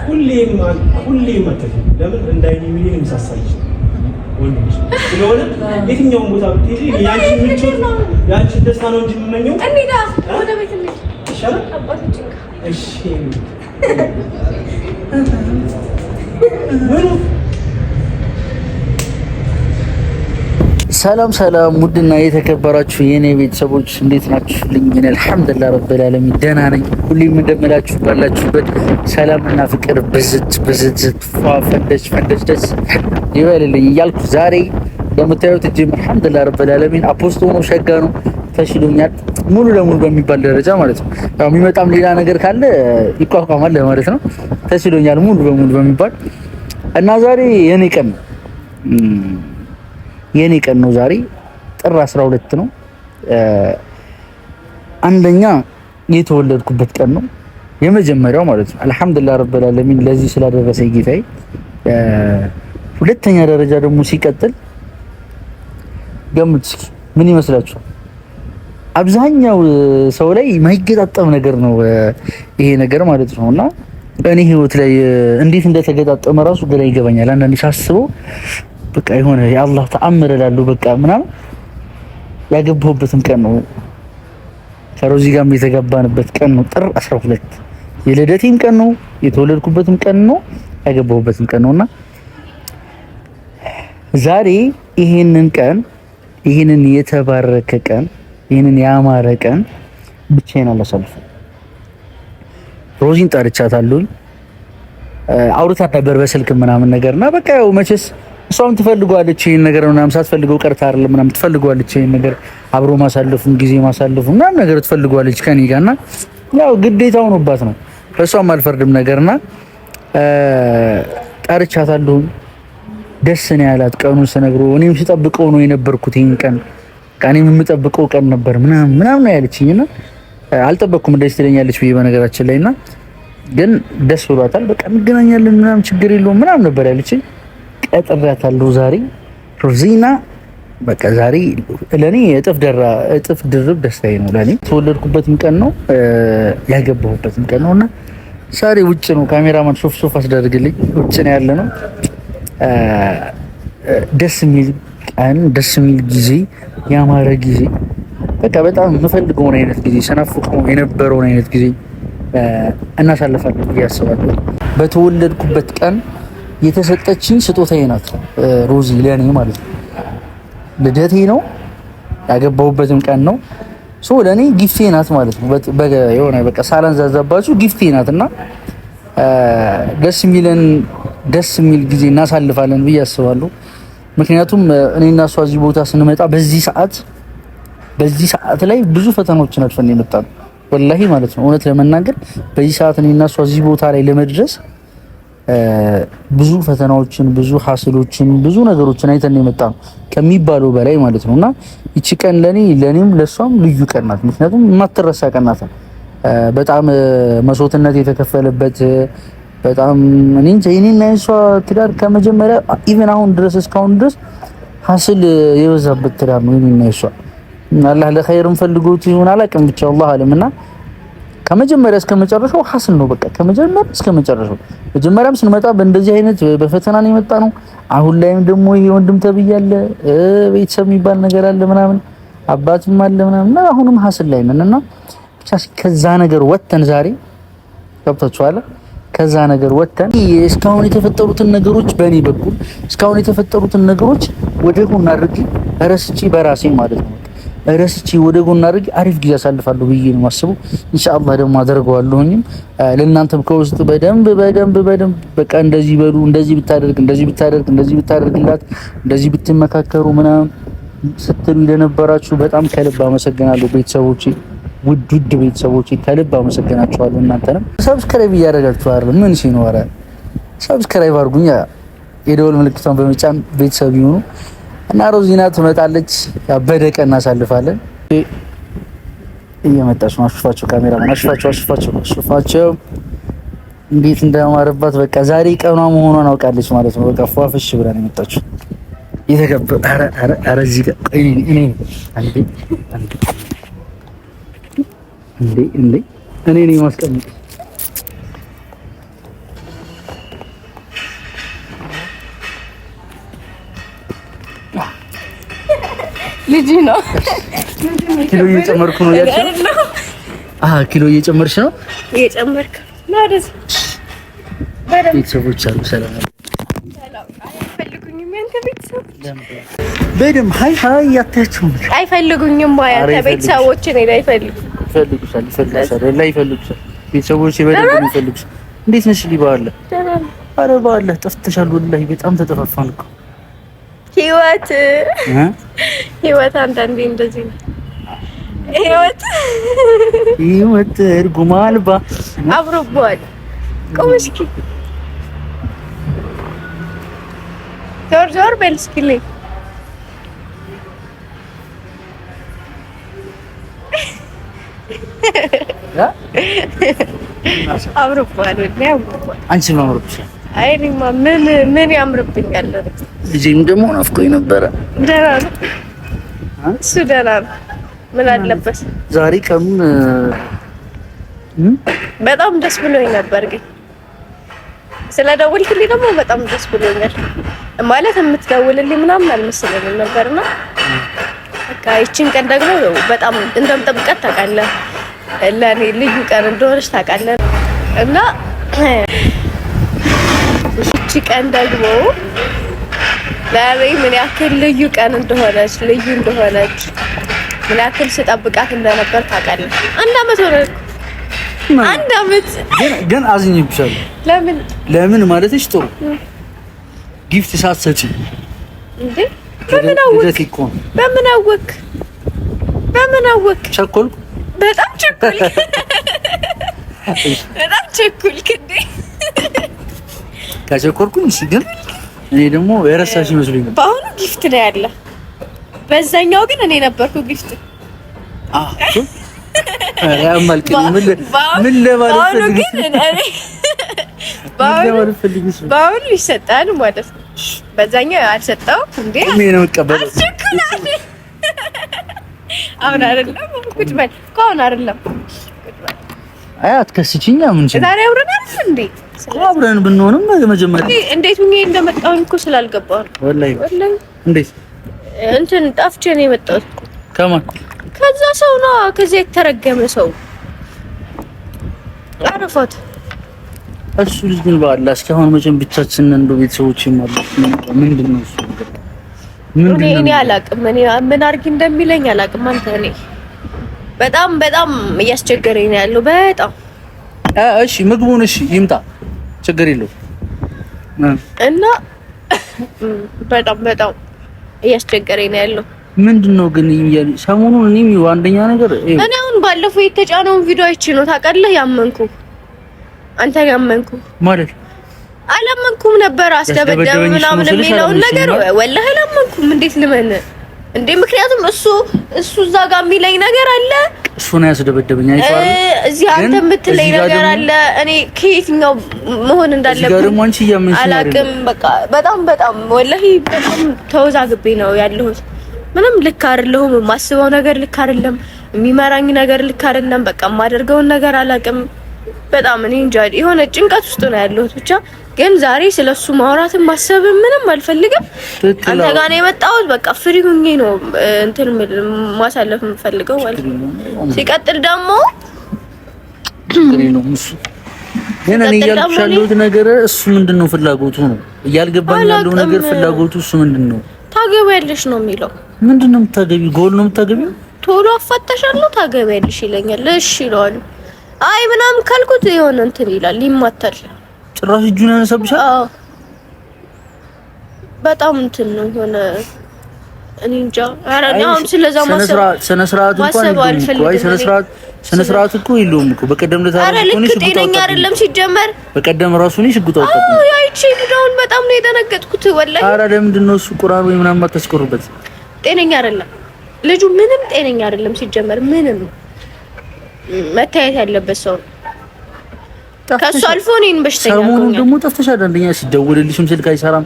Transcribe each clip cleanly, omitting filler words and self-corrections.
ሁሌም አትፈልጊ። ለምን እንዳይኒ ሚሊዮን የሚሳሳልሽ ወንድምሽ ስለሆነ የትኛውም ቦታ ብትሄጂ ያንቺ ደስታ ነው እንጂ የምመኘው። እንዴዳ ወደ ቤት እንሂድ ይሻላል። አባቶች እሺ ሰላም ሰላም፣ ውድና የተከበራችሁ የኔ ቤተሰቦች እንዴት ናችሁልኝ? እኔ አልሐምዱሊላህ ረብል ዓለሚን ደህና ነኝ። ሁሌም እንደምላችሁ ባላችሁበት ሰላምና ፍቅር ብዝት ፈንደሽ ደስ ይበልልኝ እያልኩ ዛሬ እንደምታዩት እጅ አልሐምዱሊላህ ረብል ዓለሚን አፖስቶ ነው፣ ሸጋ ነው፣ ተሽሎኛል ሙሉ ለሙሉ በሚባል ደረጃ ማለት ነው። ያው የሚመጣም ሌላ ነገር ካለ ይቋቋማል ማለት ነው። ተሽሎኛል ሙሉ በሙሉ በሚባል እና ዛሬ የኔ ቀን ነው ዛሬ ጥር 12 ነው። አንደኛ የተወለድኩበት ቀን ነው የመጀመሪያው ማለት ነው። አልሐምዱሊላህ ረብል ዓለሚን ለዚህ ስላደረሰኝ ጌታዬ። ሁለተኛ ደረጃ ደግሞ ሲቀጥል ገምት እስኪ ምን ይመስላችኋል? አብዛኛው ሰው ላይ የማይገጣጠም ነገር ነው ይሄ ነገር ማለት ነው። እና እኔ ህይወት ላይ እንዴት እንደተገጣጠመ ራሱ ግራ ይገባኛል አንዳንዴ ሳስበው። በቃ የሆነ የአላህ ተአምር እላለሁ። በቃ ምናምን ያገባሁበትም ቀን ነው፣ ከሮዚ ጋርም የተጋባንበት ቀን ነው። ጥር 12 የልደቴም ቀን ነው፣ የተወለድኩበትም ቀን ነው፣ ያገባሁበትም ቀን ነውና ዛሬ ይሄንን ቀን ይሄንን የተባረከ ቀን ይሄንን ያማረ ቀን ብቻዬን አላሳልፍም። ሮዚን ጠርቻታለሁ፣ አውርታት ነበር በስልክ ምናምን ነገርና በቃ ያው መቼስ እሷም ትፈልጓለች ይሄን ነገር ምናምን ሳትፈልገው ቀርታ አይደለም ምናምን ትፈልጓለች ይሄን ነገር አብሮ ማሳለፉን ጊዜ ማሳለፉን ምናምን ነገር ትፈልጓለች ከኔ ጋርና ያው ግዴታው ሆኖባት ነው። እሷም አልፈርድም ነገርና ጠርቻታለሁ። ደስ ነው ያላት ቀኑን ስነግረው። እኔም ስጠብቀው ነው የነበርኩት ይሄን ቀን እኔም የምጠብቀው ቀን ነበር ምናምን ያለችኝና አልጠበቅኩም ደስ ትለኛለች ብዬ በነገራችን ላይና ግን ደስ ብሏታል። በቃ እንገናኛለን ምናምን ችግር የለውም ምናምን ነበር ያለችኝ። ቀጥሬያታለሁ ዛሬ ሮዚና። በቃ ዛሬ ለኔ እጥፍ ድርብ ደስታዬ ነው። ለኔ የተወለድኩበትም ቀን ነው ያገባሁበትም ቀን ነውና ዛሬ ውጭ ነው። ካሜራማን ሾፍ አስደርግልኝ። ውጭ ነው ያለ ነው። ደስ የሚል ቀን፣ ደስ የሚል ጊዜ፣ ያማረ ጊዜ፣ በቃ በጣም የምፈልገውን አይነት ጊዜ፣ ሰናፍቀው የነበረውን አይነት ጊዜ እናሳልፋለን ብዬ አስባለሁ። በተወለድኩበት ቀን የተሰጠችኝ ስጦታዬ ናት ሮዚ ለኔ ማለት ነው። ልደቴ ነው፣ ያገባሁበትም ቀን ነው። ለኔ ጊፍቴ ናት ማለት ነው። የሆነ በቃ ሳላንዛዛባችሁ ጊፍቴ ናትና ደስ የሚል ጊዜ እናሳልፋለን ብዬ አስባለሁ። ምክንያቱም እኔና እሷ እዚህ ቦታ ስንመጣ በዚህ ሰዓት ላይ ብዙ ፈተናዎችን አልፈን የመጣን ወላሂ ማለት ነው። እውነት ለመናገር በዚህ ሰዓት እኔና እሷ እዚህ ቦታ ላይ ለመድረስ ብዙ ፈተናዎችን፣ ብዙ ሐስሎችን፣ ብዙ ነገሮችን አይተን የመጣን ከሚባለው በላይ ማለት ነውና እቺ ቀን ለኔም ለሷም ልዩ ቀን ናት። ምክንያቱም የማትረሳ ቀን ናት። በጣም መስዋዕትነት የተከፈለበት በጣም እኔና እሷ ትዳር ከመጀመሪያ ኢቭን አሁን ድረስ እስካሁን ድረስ ሐስል የበዛበት ትዳር ነው እኔና እሷ። አላህ ለኸይርም ፈልጎት ይሁን አላውቅም፣ ብቻ አላህ አለምና ከመጀመሪያ እስከ መጨረሻው ሐስል ነው። በቃ ከመጀመሪያ እስከ መጨረሻው መጀመሪያም ስንመጣ በእንደዚህ አይነት በፈተና ነው የመጣ ነው። አሁን ላይም ደግሞ ይሄ ወንድም ተብያለ ቤተሰብ የሚባል ነገር አለ ምናምን አባትም አለ ምናምን አሁንም ሐስል ላይ ነንና ከዛ ነገር ወጥተን ዛሬ ገብታችኋል። ከዛ ነገር ወጥተን እስካሁን የተፈጠሩትን ነገሮች በእኔ በኩል እስካሁን የተፈጠሩትን ነገሮች ወደ ጎን አድርጌ ረስቼ በራሴ ማለት ነው ረስቼ ወደ ጎን አድርጌ አሪፍ ጊዜ አሳልፋለሁ ብዬ ነው የማስበው። ኢንሻአላህ ደግሞ አደርገዋለሁኝ። ለእናንተም ከውስጥ በደንብ በቃ እንደዚህ በሉ፣ እንደዚህ ብታደርግላት፣ እንደዚህ ብትመካከሩ ምናምን ስትሉ ለነበራችሁ በጣም ከልብ አመሰግናለሁ ቤተሰቦቼ። ውድ ቤተሰቦቼ ከልብ አመሰግናችኋለሁ። እናንተንም ሰብስክራይብ እያደረጋችሁ አይደል? ምን ሲኖር ሰብስክራይብ አድርጉኝ፣ የደወል ምልክቷን በመጫን ቤተሰብ ይሁኑ እና ሮዚና ትመጣለች። ያበደ ቀን እናሳልፋለን። እየመጣች ነው። አሽፋቸው ካሜራማን አሽፋቸው እንዴት እንዳማረባት በቃ ዛሬ ቀኗ መሆኗን አውቃለች ማለት ነው። በቃ ፏፍሽ ብላ ነው የመጣችው። ኧረ እዚህ ጋር እኔ እኔ ነኝ ማስቀምጥ ልጅ ነው። ኪሎ እየጨመርኩ ነው ያልኩት። ኪሎ እየጨመርሽ ነው? እየጨመርክ ማለት ቤተሰቦች አሉ። ሰላም አይፈልጉኝም። ያንተ ቤተሰብ በደምብ ሃይ ያታችሁም አይፈልጉኝም። ያንተ ቤተሰቦች እኔ ላይ ይፈልጉሻል። ቤተሰቦች በደምብ ይፈልጉሻል። እንዴት ነሽ ሊባለ? ኧረ በአላህ ጠፍተሻል። ወላሂ በጣም ተጠፋፋን እኮ። ህይወት አንዳንዴ እንደዚህ ነው። ህይወት እርጉም አልባ አብሮባል። ቆም እስኪ ዞር በል እስኪ ልኝ አብሮባል። አንቺ ነው አምሮብሻል። አይ እኔማ ምን ያምርብኛል? ልጄም ደግሞ ናፍቆኝ ነበረ። ደህና ነው እሱ ደህና ነው። ምን አለበት ዛሬ ቀኑን በጣም ደስ ብሎኝ ነበር። ግን ስለደወልክልኝ ደግሞ በጣም ደስ ብሎኛል። ማለት የምትደውልልኝ ምናምን አልመሰለኝም ነበርና በቃ ይቺን ቀን ደግሞ በጣም እንደምጠብቃት ታውቃለህ። ለኔ ልዩ ቀን እንደሆነች ታውቃለህ። እና ይቺ ቀን ደግሞ ለኔ ምን ያክል ልዩ ቀን እንደሆነች ምን ያክል ስጠብቃት እንደነበር ታውቃለህ። አንድ አመት ሆነ። አንድ አመት ግን አዝኜብሻለሁ። ለምን ማለትሽ ጥሩ ጊፍት ሳትሰጪ እንዴ? በምን አወቅ? ቸኮልኩ። በጣም ቸኮልክ እንዴ? ከቸኮልኩኝ እሺ። ግን እኔ ደግሞ የረሳሽ ይመስለኝ ነበር። በአሁኑ ጊፍት ነው ያለ፣ በዛኛው ግን እኔ ነበርኩ ጊፍት። ምን ለማለት ፈልግሽ? በአሁኑ ይሰጣል ማለት ነው። በዛኛው አልሰጠው እንዴ? ምን ነው መቀበል? አሁን አይደለም ቁጭ በል እኮ አሁን አይደለም። አይ አትከስቺኝ። ምን ችግር ዛሬ አብረን አይደል እንዴ? አብረን ብንሆንም መጀመሪያ እንዴት ሁኜ እንደመጣሁኝ እኮ ስላልገባሁ ነው። ወላሂ እንዴት እንትን ጠፍቼ ነው የመጣሁት። ከማን? ከዛ ሰው ነው፣ ከዛ የተረገመ ሰው አረፋት። እሱ ልጅ ግን በአላ እስካሁን መቼም ብቻችንን እንደው ቤተሰቦችም አሉ። ምንድነው እሱ? እኔ አላውቅም። እኔ ምን አድርጊ እንደሚለኝ አላውቅም። አንተ እኔ በጣም እያስቸገረኝ ነው ያለው። በጣም እሺ፣ ምግቡን እሺ ይምጣ፣ ችግር የለውም። እና በጣም እያስቸገረኝ ነው ያለው። ምንድነው ግን ሰሞኑን እኔም አንደኛ ነገር እኔ አሁን ባለፈው የተጫነውን ቪዲዮ አይቼ ነው ታውቃለህ ያመንኩ። አንተ ያመንኩ ማለት አላመንኩም ነበር። አስደበደበ ምናምን የሚለውን ነገር ወላሂ አላመንኩም። እንዴት ልመን እንዴ? ምክንያቱም እሱ እዛ ጋር የሚለኝ ነገር አለ። እሱ ነው ያስደበደበኝ። አይፋር እዚህ አንተ የምትለኝ ነገር አለ። እኔ ከየትኛው መሆን እንዳለብኝ አላውቅም። በቃ በጣም ወላሂ በጣም ተወዛግቤ ነው ያለሁት። ምንም ልክ አይደለሁም። የማስበው ነገር ልክ አይደለም። የሚመራኝ ነገር ልክ አይደለም። በቃ የማደርገውን ነገር አላውቅም። በጣም እኔ እንጃ የሆነ ጭንቀት ውስጥ ነው ያለሁት። ብቻ ግን ዛሬ ስለሱ ማውራትም ማሰብም ምንም አልፈልግም። አንተ ጋር ነው የመጣሁት። በቃ ፍሪ ሁኜ ነው እንትን ማሳለፍ የምፈልገው ማለት ነው። ሲቀጥል ደግሞ ግን እኔ እያልኩሽ ያለሁት ነገር እሱ ምንድነው ፍላጎቱ ነው እያልገባኝ ያለው ነገር ፍላጎቱ እሱ ምንድነው? ታገቢያለሽ ነው የሚለው። ምንድነው የምታገቢው? ጎል ነው የምታገቢው? ቶሎ አፋታሻለሁ ታገቢያለሽ ይለኛል። እሺ ይለዋል። አይ ምናምን ካልኩት የሆነ እንትን ይላል፣ ይማታል። ጭራሽ እጁን ያነሳብሻል። አዎ በጣም እንትን ነው የሆነ እኔ እንጃ። ኧረ አሁን ስለዛ ስነ ስርዓት እንኳን ስነ ስርዓት እኮ የለውም እኮ። በቀደም ለታ ጤነኛ አይደለም ሲጀመር። በቀደም ራሱ ነው ሽጉጥ አውጣው። አዎ ያይቺ ቪዲዮውን በጣም ነው የደነገጥኩት ወላሂ። ኧረ ለምንድን ነው እሱ ቁርአን ወይ ምናምን አታስቆሩበት? ጤነኛ አይደለም ልጁ፣ ምንም ጤነኛ አይደለም ሲጀመር። ምንም መታየት ያለበት ሰው ከሱ አልፎ እኔን በሽተኛ ነው። ሰሞኑን ደግሞ ጠፍተሻል። አንደኛ ሲደውልልሽም ስልክ አይሰራም።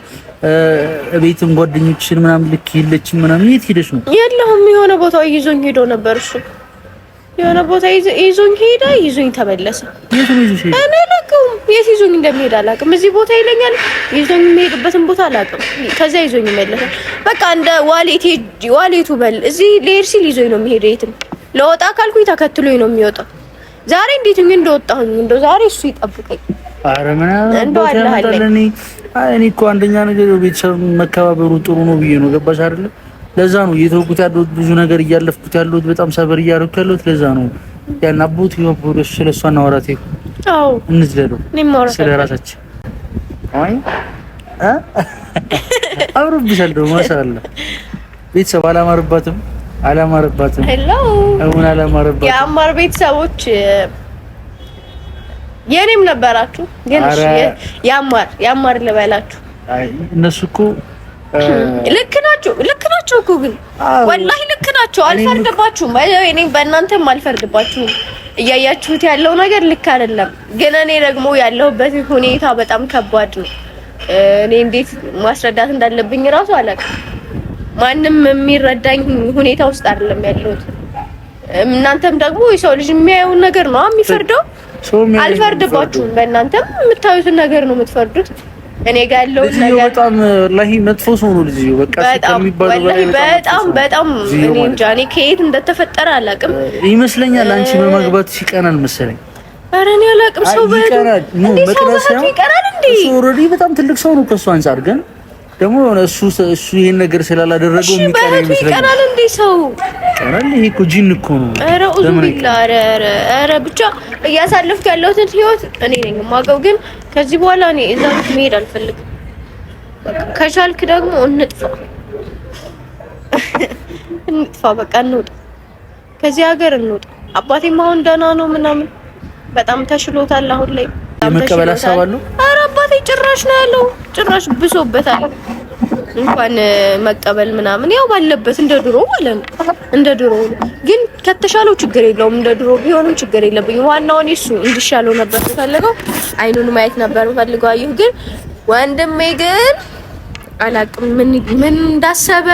እቤትም ጓደኞችሽን ምናምን ልክ የለችም ምናምን። የት ሄደሽ ነው? የለሁም። የሆነ ቦታ ይዞኝ ሄዶ ነበር እሱ። የሆነ ቦታ ይዞኝ ሄደ፣ ይዞኝ ተመለሰ። የት ነው ይዞሽ? እኔ አላውቅም። የት ይዞኝ እንደሚሄድ አላውቅም። እዚህ ቦታ ይለኛል፣ ይዞኝ የሚሄድበትን ቦታ አላውቅም። ከዛ ይዞኝ ይመለሳል። በቃ እንደ ዋሌቱ በል እዚህ ልሄድ ሲል ይዞኝ ነው የሚሄደው። የትም ለወጣ ካልኩኝ ተከትሎኝ ነው የሚወጣው። ዛሬ እንዴት እንደወጣሁኝ እንደው ዛሬ እሱ ይጠብቀኝ። ኧረ ምን አለ እኔ እኮ አንደኛ ነገር ቤተሰብ መከባበሩ ጥሩ ነው ብዬ ነው። ገባሽ አይደለ? ለዛ ነው እየተውኩት ያለሁት ብዙ ነገር እያለፍኩት ያለሁት በጣም ሰበር እያደረኩ ያለሁት ለዛ ነው። ያን አቦት ይወብሩ ስለሷ እናወራት ይሄ አው እንዝለለው ስለራሳችን አይ አውሩብሻል ደግሞ ማሻአላ ቤተሰብ አላማረባትም ሄሎ አሁን አላማረባትም የአማር ቤተሰቦች የኔም ነበራችሁ ግን ያማር ልበላችሁ አይ እነሱ እኮ ልክ ናቸው እኮ ግን ወላሂ ልክ ናቸው። አልፈርድባችሁም። እኔ በእናንተም አልፈርድባችሁም። እያያችሁት ያለው ነገር ልክ አይደለም። ግን እኔ ደግሞ ያለሁበት ሁኔታ በጣም ከባድ ነው። እኔ እንዴት ማስረዳት እንዳለብኝ ራሱ አላውቅም። ማንም የሚረዳኝ ሁኔታ ውስጥ አይደለም ያለሁት። እናንተም ደግሞ የሰው ልጅ የሚያየውን ነገር ነው የሚፈርደው። አልፈርድባችሁም። በእናንተም የምታዩትን ነገር ነው የምትፈርዱት። እኔ ጋር ያለው ነገር በጣም ወላሂ መጥፎ ሰው ነው ልጅ በቃ ከሚባለው በጣም እኔ እንጃ እኔ ከየት እንደተፈጠረ አላውቅም። ይመስለኛል አንቺ በመግባት ሲቀናል መሰለኝ። ኧረ እኔ አላውቅም። ሰው በእንዴ ይቀናል እንዴ? እሱ ኦልሬዲ በጣም ትልቅ ሰው ነው ከሱ አንፃር ግን ደግሞ እሱ ይሄን ነገር ስላላደረገው ይቀናል እንዴ? ሰው ቀናል። ይሄ እኮ ጂን እኮ ነው። ኧረ ኧረ ብቻ እያሳለፍኩ ያለሁትን ህይወት እኔ ነኝ የማውቀው። ግን ከዚህ በኋላ እኔ እዛ ቤት መሄድ አልፈልግም። ከቻልክ ደግሞ እንጥፋ በቃ እንውጣ፣ ከዚህ ሀገር እንውጣ። አባቴም አሁን ደህና ነው ምናምን በጣም ተሽሎታል አሁን ላይ የመቀበል ሀሳብ አለው። ኧረ አባቴ ጭራሽ ነው ያለው፣ ጭራሽ ብሶበታል። እንኳን መቀበል ምናምን ያው ባለበት እንደ ድሮ ማለት ነው። እንደ ድሮ ግን ከተሻለው ችግር የለውም። እንደ ድሮ ቢሆንም ችግር የለብኝም። ዋናው እኔ እሱ እንዲሻለው ነበር የምፈልገው። አይኑን ማየት ነበር የምፈልገው። አየሁ ግን ወንድሜ ግን አላቅም ምን እንዳሰበ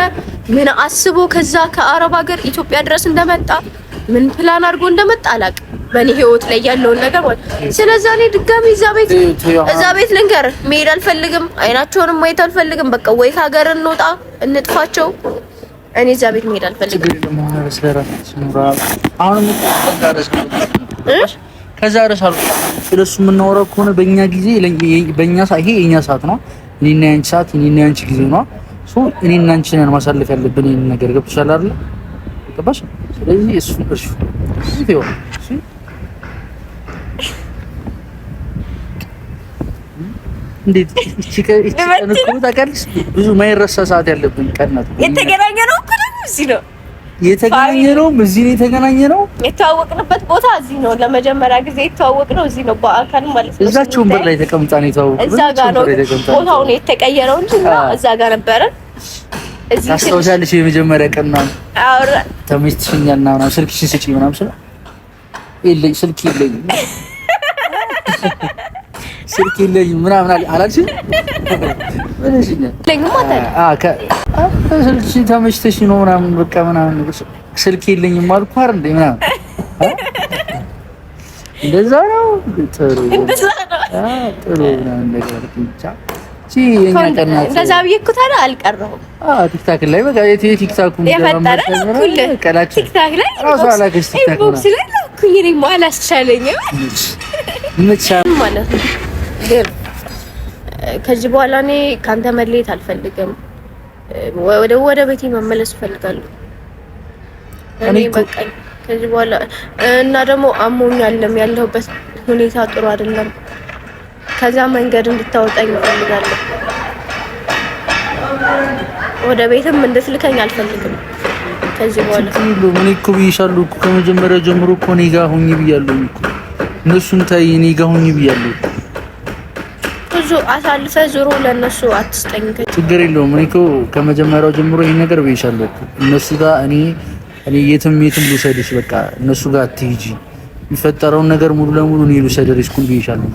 ምን አስቦ ከዛ ከአረብ ሀገር ኢትዮጵያ ድረስ እንደመጣ ምን ፕላን አድርጎ እንደመጣ አላቅም። በእኔ ህይወት ላይ ያለውን ነገር ማለት ስለዛ እኔ ድጋሚ እዛ ቤት ልንገር መሄድ አልፈልግም። አይናቸውንም ማየት አልፈልግም። በቃ ወይ ከሀገር እንውጣ እንጥፋቸው። እኔ እዛ ቤት መሄድ አልፈልግም። ከዛ ረሳሉ ስለሱ የምናወራው ከሆነ በእኛ ጊዜ በእኛ ይሄ የኛ ሰዓት ነው። እኔና ያንቺ ሰዓት እኔና ያንቺ ጊዜ ነው። እኔና አንቺ ነን ማሳለፍ ያለብን ይሄን ነገር ገብቶሻል አይደል? ገባሽ? ስለዚህ እሱ ይሄው እንዴት እቺ ታውቃለሽ? ብዙ ማይረሳ ሰዓት ያለብን ቀናት የተገናኘነው እኮ እዚህ ነው። እዚህ ነው የተገናኘነው። የተዋወቅንበት ቦታ እዚህ ነው። ለመጀመሪያ ጊዜ የተዋወቅነው እዚህ ነው በአካል ማለት ነው። እዛችሁን በር ላይ ተቀምጣ ነው የተዋወቅነው። እዛ ጋር ነው ቦታው ነው የተቀየረው እንጂ እዛ ጋር ነበረ። እዚህ ታስታውሻለሽ? የመጀመሪያ ቀን ነው አውራ ተመችቶኛል እና ስልክሽን ስጪኝ ምናምን ስለ ስልክ የለኝም ስልክ የለኝም ምናምን አላልሽኝ? ስልክሽን ተመችተሽ ነው ምናምን በቃ ምናምን ስልክ የለኝም አልኩ አይደል እንዴ ምናምን እንደዛ ነው። ጥሩ ምናምን ነገር ብቻ እንደዛ ብዬሽ እኮ ታዲያ አልቀረሁም። ቲክታክ ላይ በቃ የቲክታኩ የፈጠረ ኩል ቲክታክ ላይ ራሱ አላከሽ ቲክታክ ነው ስለ ኩይኔ ማለት አልቻለኝም ማለት ነው። ግን ከዚህ በኋላ እኔ ካንተ መለየት አልፈልግም። ወደ ቤቴ መመለስ እፈልጋለሁ። እኔ በቃ ከዚህ በኋላ እና ደግሞ አሞኛልም ያለሁበት ሁኔታ ጥሩ አይደለም። ከዛ መንገድ እንድታወጣኝ እፈልጋለሁ። ወደ ቤትም እንድትልከኝ አልፈልግም። ከዚህ በኋላ ምን እኮ ብዬሻለሁ እኮ ከመጀመሪያ ጀምሮ እኮ እኔ ጋር ሁኚ ብያለሁ እኮ እነሱን ታይ እኔ ጋር ሁኚ ብያለሁ። ብዙ አሳልፈ ዞሮ ለነሱ አትስጠኝ። ችግር የለውም። እኔ እኮ ከመጀመሪያው ጀምሮ ይሄን ነገር ብዬሻለሁ እኮ እነሱ ጋር እኔ የትም ልውሰድሽ፣ በቃ እነሱ ጋር አትሂጂ፣ የሚፈጠረውን ነገር ሙሉ ለሙሉ እኔ ልውሰድሽ ኩል ብዬሻለሁ።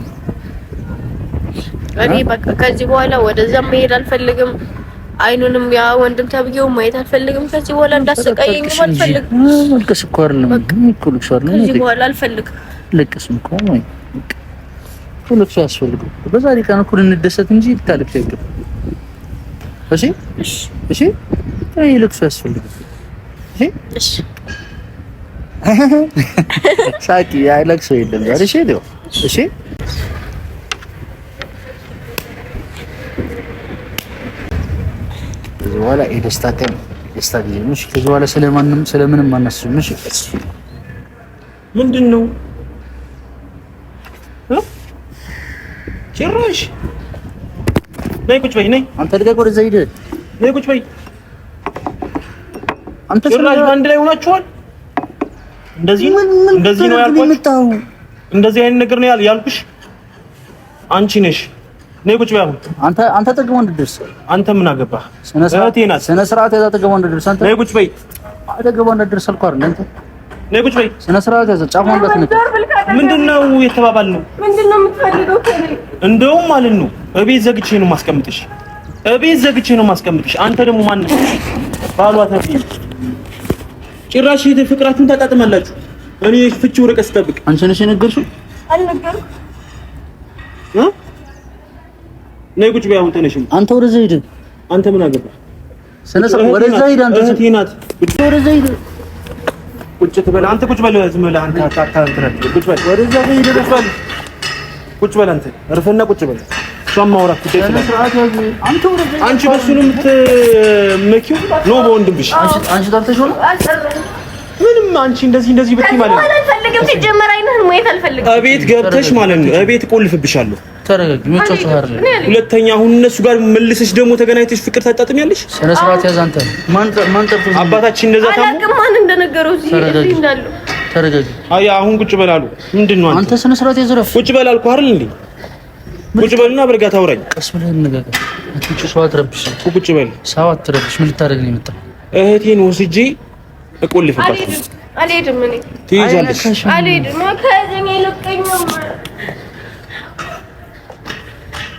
እኔ በቃ ከዚህ በኋላ ወደዛ መሄድ አልፈልግም። አይኑንም ያ ወንድም ተብዬው ማየት አልፈልግም። ከዚህ በኋላ እንዳሰቃየኝ አልፈልግም። ልቅስ እኮ አይደለም እኮ ልቅስ አይደለም። ከዚህ በኋላ አልፈልግም። ልቅስ እኮ ነው ለቅሶ ያስፈልገው። በዛሬ ቀን እኮ እንደሰት እንጂ ልታለቅስ አይገባም። እሺ እሺ አይ ለቅሶ ያስፈልገው። እሺ እሺ ሳቂ አይ ለቅሶ የለም ዛሬ። እሺ ነው እሺ ከዚህ በኋላ የደስታ ቀን ደስታ ጊዜ ነው። ከዚህ በኋላ ስለምንም አናስብም። እሺ ምንድነው ጭራሽ ነይ ቁጭ በይ ነይ። አንተ ልቀቅ፣ ወደዛ ሂድ። ነይ ቁጭ በይ። አንተ ጭራሽ አንድ ላይ ሆናችኋል። እንደዚህ ነው ያልኩሽ። እንደዚህ አይነት ነገር ነው ያልኩሽ አንቺ ነሽ። ነይ ቁጭ በይ። አሁን አንተ ጠግቦ እንድትደርስ አንተ ምን አገባህ? ስነ ስርዓት ያዛ ጠግቦ እንድትደርስ አንተ ነይ ቁጭ በይ። ጠግቦ እንድትደርስ አልኩህ አይደል አንተ። ነይ ቁጭ በይ። ስነ ስርዓት ያዛ ጫማ እንዳትነካ። ምንድነው የተባባልነው? ምንድነው የምትፈልገው ከኔ? እንደውም ማለት ነው እቤት ዘግቼ ነው ማስቀምጥሽ። አንተ ደግሞ ማን ነህ? ባሏ ተብዬ ጭራሽ ፍቅራችሁን ታጣጥማላችሁ። እኔ ፍቺ ወረቀት ስጠብቅ አንቺ ነሽ የነገርሽው? አልነገርኩም። ነይ ቁጭ በይ። አሁን ተነሽ። አንተ ወደዛ ሂድ። አንተ ምን አገባህ? ወደዛ ሂድ። አንተ እህቴ ናት። ወደዛ ሂድ። ቁጭ ትበል። አንተ ቁጭ በል። ዝም ብለህ አንተ ቁጭ በል። ወደዛ ሂድ። ቁጭ በል። አንተ እርፍና ቁጭ በል። እሷን ማውራት ትችላለህ። አንቺ በሱ ነው የምትመኪው ነው በወንድምሽ። አንቺ ታርተሽ ሆነ ምንም አንቺ እንደዚህ ብትይ ማለት ነው። አልፈልግም። ሲጀመር አይነህን ማየት አልፈልግም። እቤት ገብተሽ ማለት ነው እቤት ቆልፍብሻለሁ። ተረጋጊ። መጫወት አይደል? ሁለተኛ አሁን እነሱ ጋር መልሰሽ ደግሞ ተገናኝተሽ ፍቅር ታጣጥሚያለሽ። ስነ ስርዓት ያዝ። አንተ ማን ጠርቶ አባታችን እንደዛ ታሙ አላውቅም። ማን እንደነገረው እዚህ እንዳሉ ተረጋጊ። አይ አሁን ቁጭ በላሉ። ምንድነው አንተ ስነ ስርዓት ያዝረፍ። ቁጭ በላልኩ አይደል እንዴ? ቁጭ በልና በርጋ ታውራኝ። ቀስ ብለህ እንነጋገር። አትጩ። ሰው አትረብሽ። ቁጭ በል። ሰው አትረብሽ። ምን ልታደርግ ነው የመጣው? እህቴን ወስጄ እቆልፍባታለሁ። አልሄድም። እኔ ትሄጃለሽ። አልሄድም። ከዚህ ይልቀኛል።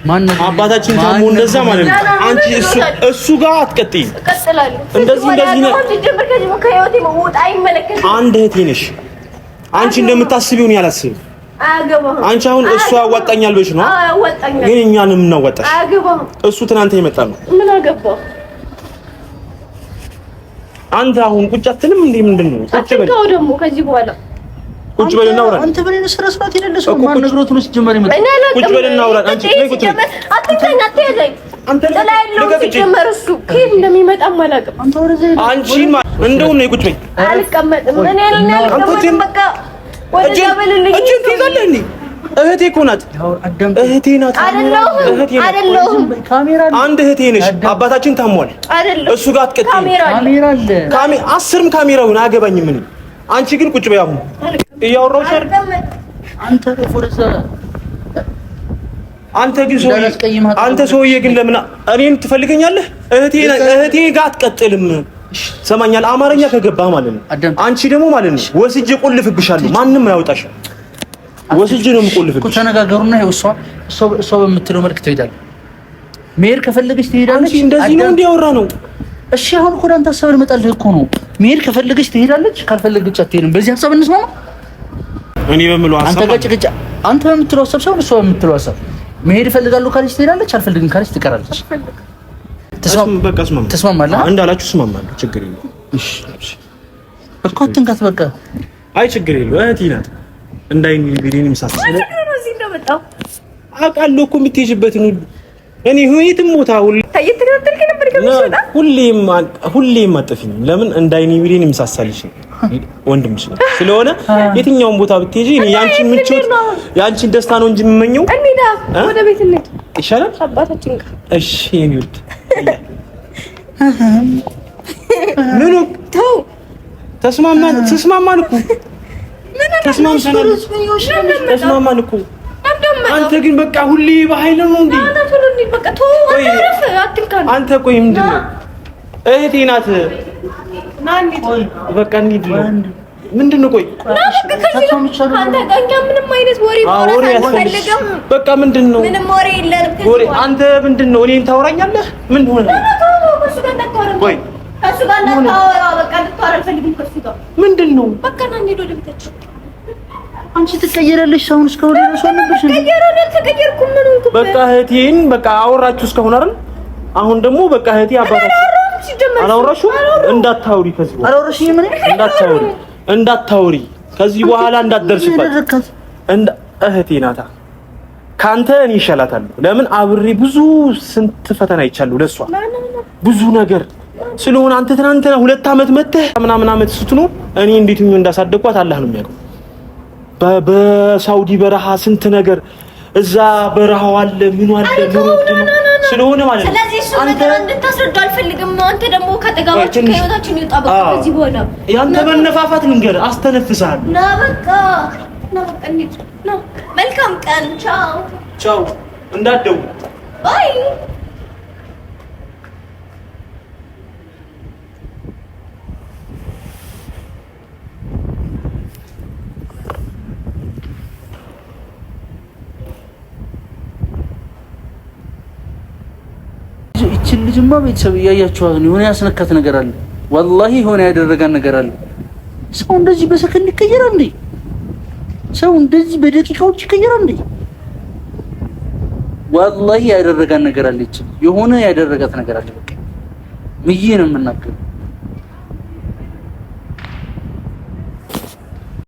ማን አባታችን ታሞ እንደዛ ማለት ነው። አንቺ እሱ ጋር አትቀጥይም። እቀጥላለሁ። እንደዚህ ነው። አንድ እህቴ ነሽ። አንቺ እንደምታስቢው ነው ያላስብም። አያገባህም። አንቺ አሁን እሱ ያዋጣኛል ብለሽ ነው። አያዋጣኛል። ግን እኛን የምናዋጣሽ አያገባህም። እሱ ትናንት የመጣ ነው። ምን አገባህ አንተ? አሁን ቁጭ አትልም እንዴ? ምንድነው? ቁጭ በል ደግሞ ከዚህ በኋላ ቁጭ በል እናውራ። አንተ በኔ ነው ስራ ስራት የሌለሰው ማን ነግሮት ነው ሲጀመር ይመጣ? ቁጭ በል እናውራ። አንቺ ነይ ቁጭ በል። አትተኛ፣ አትያዘኝ። አንተ ላይ ነው ሲጀመር እሱ ከየት እንደሚመጣ አላውቅም። አንተ ወደዚህ አንቺ እንደው ነይ ቁጭ በይ። አልቀመጥም። እኔ አልቀመጥም። በቃ ወደዛ በልልኝ። እጅን ትይዛለህ እንዴ? እህቴ እኮ ናት። እህቴ ናት። አይደለሁም። አንድ እህቴ ነሽ። አባታችን ታሟል። እሱ ጋር አትቀጥይም። ካሜራ አለ። አስርም ካሜራውን አያገባኝም። ምን አንቺ ግን ቁጭ በይ። አሁን እያወራሁሽ አይደል? አንተ ወደዛ አንተ ሰውዬ ግን ለምን እኔን ትፈልገኛለህ? እህቴ ጋር አትቀጥልም። ሰማኛል። አማርኛ ከገባህ ማለት ነው። አንቺ ደግሞ ማለት ነው ወስጄ ቆልፍብሻለሁ። ማንም አያወጣሽም። ወስጄ ነው የምቆልፍብሽ። እኮ ተነጋገሩና እሷ በምትለው መልክ ትሄዳለህ። መሄድ ከፈለገች ትሄዳለች። እንደዚህ ነው እንዲያወራ ነው። እሺ አሁን እኮ አንተ ሀሳብ ልመጣልህ እኮ ነው። መሄድ ከፈለገች ትሄዳለች፣ ካልፈለገች አትሄድም። በዚህ ሀሳብ እንስማማ። እኔ በምለው ሀሳብ አንተ በምትለው ሀሳብ ሳይሆን እሷ በምትለው ሀሳብ መሄድ እፈልጋለሁ ካለች ትሄዳለች፣ አልፈልግም ካለች ትቀራለች። ተስማማለህ? እንዳላችሁ እስማማለሁ። ችግር የለውም። እሺ እኮ አትንካት። በቃ አይ ችግር የለውም። እህቴ ናት። እንዳይኒ ቢሪኒ ምሳሰለ አውቃለሁ እኮ የምትሄጂበትን ሁሉ እኔ የትም ቦታ ሁሌም አጥፊኝ። ለምን እንዳይኒ ቢሪኒ ምሳሳልሽ ወንድምሽ ነው ስለሆነ የትኛውን ቦታ ብትሄጂ እኔ ያንቺን ምቾት ያንቺን ደስታ ነው እንጂ የምመኘው። እንዴዳ ወደ ቤት እንሂድ ይሻላል። አባታችን ጋር እሺ የኔ ውድ ምኑ ተው። ተስማማን እኮ ተስማማን እኮ። አንተ ግን በቃ ሁሌ በኃይል ነው እንዴ? አንተ ቆይ ምንድን ነው? እህቴ ናት። በቃ እንሂድ። ምንድን ነው? ቆይ በቃ ምንድን ነው? አንተ ምንድን ነው? እኔን ታወራኛለህ? ምን ሆነ? ቆይ ምንድን ነው? አንቺ ትቀየራለሽ። ሰውን እስከሆነ ድረስ ሆነብሽ። ተቀየርኩም ምን ሆንኩ? በቃ እህቴን በቃ አወራችሁ እስከሆነ አይደል? አሁን ደግሞ በቃ እህቴ አባታችሁ አላወራሽም? እንዳታውሪ ከዚህ በኋላ አላወራሽኝም። ምን እንዳታውሪ ከዚህ በኋላ እንዳትደርስበት። እህቴ ናታ ካንተ እኔ ይሻላታለሁ። ለምን አብሬ ብዙ ስንት ፈተና ይቻለሁ ለሷ ብዙ ነገር ስለሆነ አንተ ትናንትና 2 አመት መተህ ምናምን አመት ስትኖር እኔ እንዴት ነው እንዳሳደግኳት አላህ ነው የሚያውቀው። በሳውዲ በረሃ ስንት ነገር እዛ በረሃው አለ ምን አለ ስለሆነ ማለት ነው። ስለዚህ እሱ ነገር እንድታስረዳ አልፈልግም። አንተ ደግሞ ከጠጋባችን ከህይወታችን ይወጣ በቃ ከዚህ በኋላ ያንተ መነፋፋት ልንገር አስተነፍሳለሁ። ና በቃ እንሂድ። መልካም ቀን። ቻው ቻው። እንዳትደውል ባይ። ይቺን ልጅማ ቤተሰብ እያያችኋት ነው። የሆነ ያስነካት ነገር አለ። ወላሂ የሆነ ያደረጋን ነገር አለ። ሰው እንደዚህ በሰከንድ ይቀየራል እንዴ? ሰው እንደዚህ በደቂቃዎች ይቀየራል እንዴ? ወላሂ ያደረጋን ነገር አለ። የሆነ ያደረጋት ነገር አለ። በቃ ምዬ ነው የምናገረው።